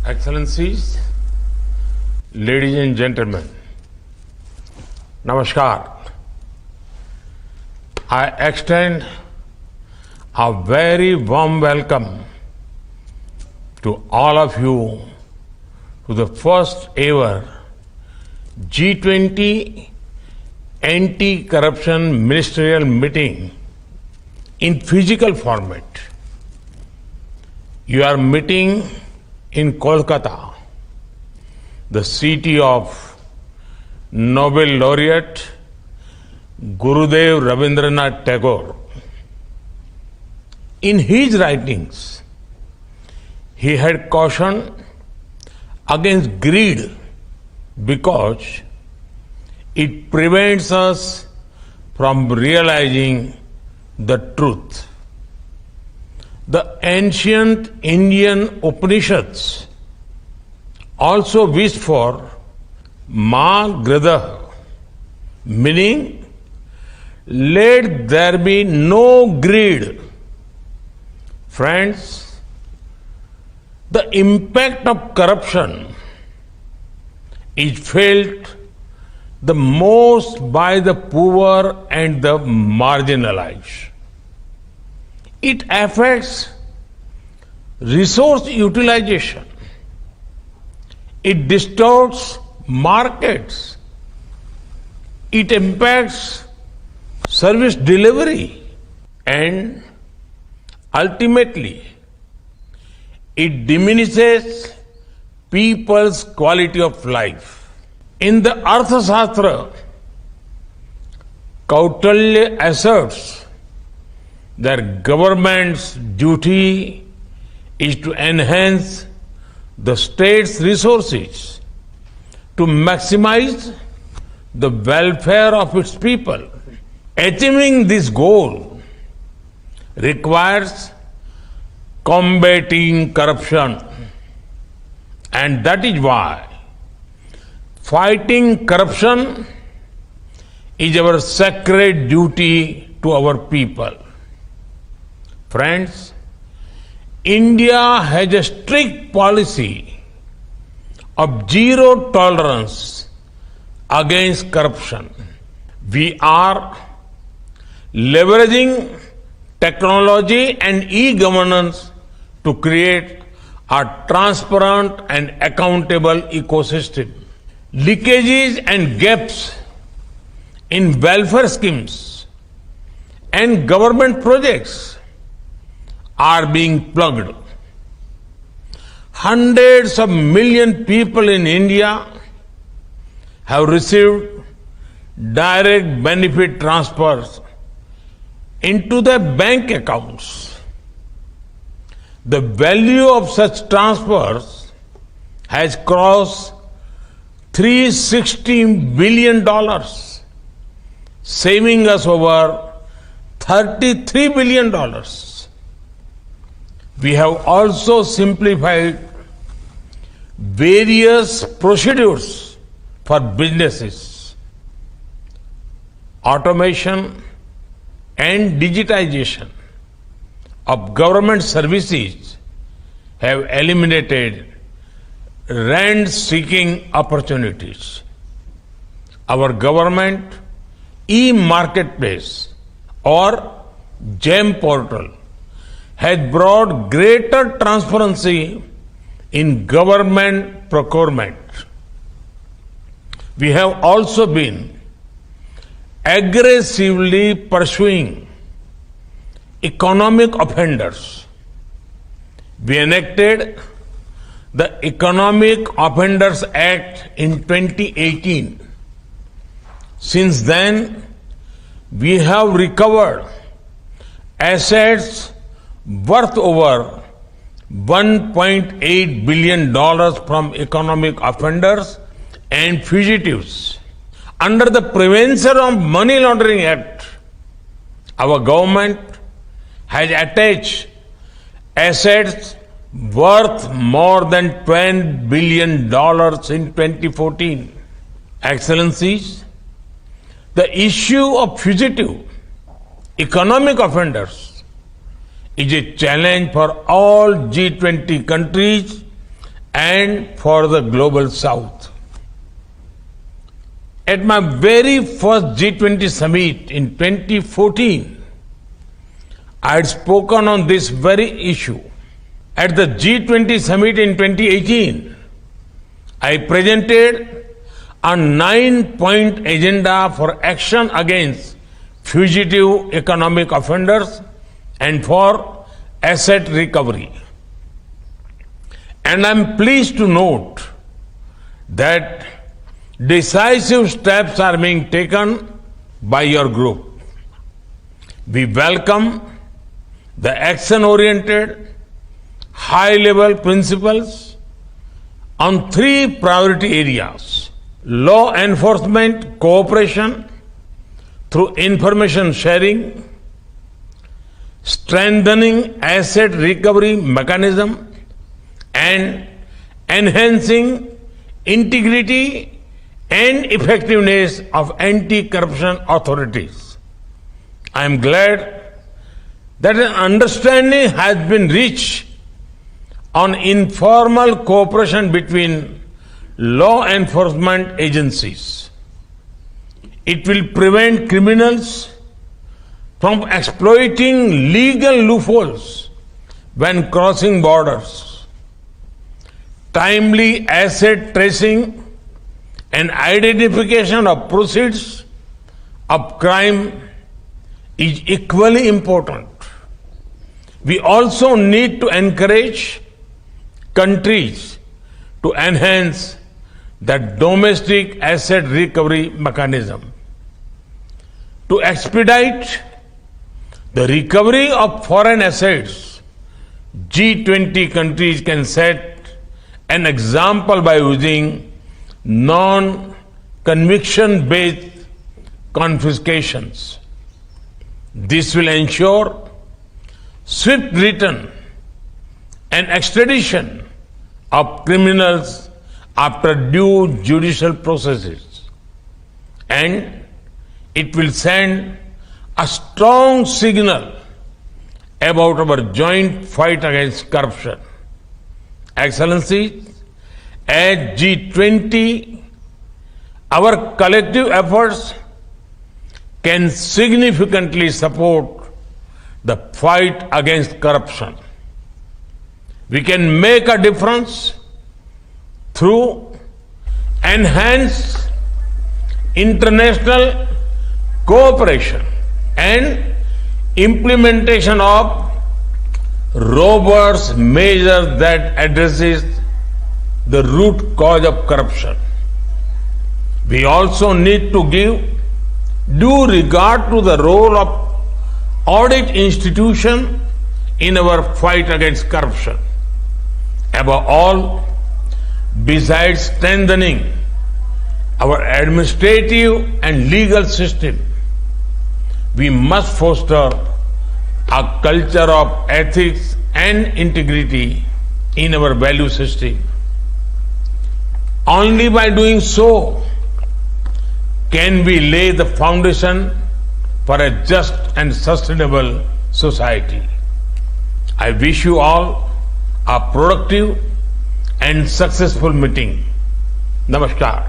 Excellencies, ladies and gentlemen, Namaskar. I extend a very warm welcome to all of you to the first ever G20 anti-corruption ministerial meeting in physical format. You are meeting in Kolkata, the city of Nobel laureate Gurudev Rabindranath Tagore. In his writings, he had cautioned against greed because it prevents us from realizing the truth. The ancient Indian Upanishads also wished for Ma Grada, meaning let there be no greed. Friends, the impact of corruption is felt the most by the poor and the marginalized. It affects resource utilization. It distorts markets. It impacts service delivery. And ultimately, it diminishes people's quality of life. In the Arthashastra, Kautilya asserts that government's duty is to enhance the state's resources to maximize the welfare of its people. Achieving this goal requires combating corruption, and that is why fighting corruption is our sacred duty to our people. Friends, India has a strict policy of zero tolerance against corruption. We are leveraging technology and e-governance to create a transparent and accountable ecosystem. Leakages and gaps in welfare schemes and government projects are being plugged. Hundreds of millions people in India have received direct benefit transfers into their bank accounts. The value of such transfers has crossed $360 billion, saving us over $33 billion. We have also simplified various procedures for businesses. Automation and digitization of government services have eliminated rent-seeking opportunities. Our government e-marketplace or GEM portal has brought greater transparency in government procurement. We have also been aggressively pursuing economic offenders. We enacted the Economic Offenders Act in 2018. Since then, we have recovered assets worth over $1.8 billion from economic offenders and fugitives. Under the Prevention of Money Laundering Act, our government has attached assets worth more than $10 billion in 2014. Excellencies, the issue of fugitive economic offenders is a challenge for all G20 countries and for the global south. At my very first G20 summit in 2014, I had spoken on this very issue. At the G20 summit in 2018, I presented a 9-point agenda for action against fugitive economic offenders and for asset recovery. And I'm pleased to note that decisive steps are being taken by your group. We welcome the action-oriented, high-level principles on 3 priority areas: law enforcement cooperation through information sharing, strengthening asset recovery mechanism, and enhancing integrity and effectiveness of anti-corruption authorities. I am glad that an understanding has been reached on informal cooperation between law enforcement agencies. It will prevent criminals from exploiting legal loopholes when crossing borders. Timely asset tracing and identification of proceeds of crime is equally important. We also need to encourage countries to enhance the domestic asset recovery mechanism. To expedite the recovery of foreign assets, G20 countries can set an example by using non-conviction based confiscations. This will ensure swift return and extradition of criminals after due judicial processes. And it will send a strong signal about our joint fight against corruption. Excellencies, at G20, our collective efforts can significantly support the fight against corruption. We can make a difference through enhanced international cooperation and implementation of robust measures that addresses the root cause of corruption. We also need to give due regard to the role of audit institution in our fight against corruption. Above all, besides strengthening our administrative and legal system, we must foster a culture of ethics and integrity in our value system. Only by doing so can we lay the foundation for a just and sustainable society. I wish you all a productive and successful meeting. Namaskar.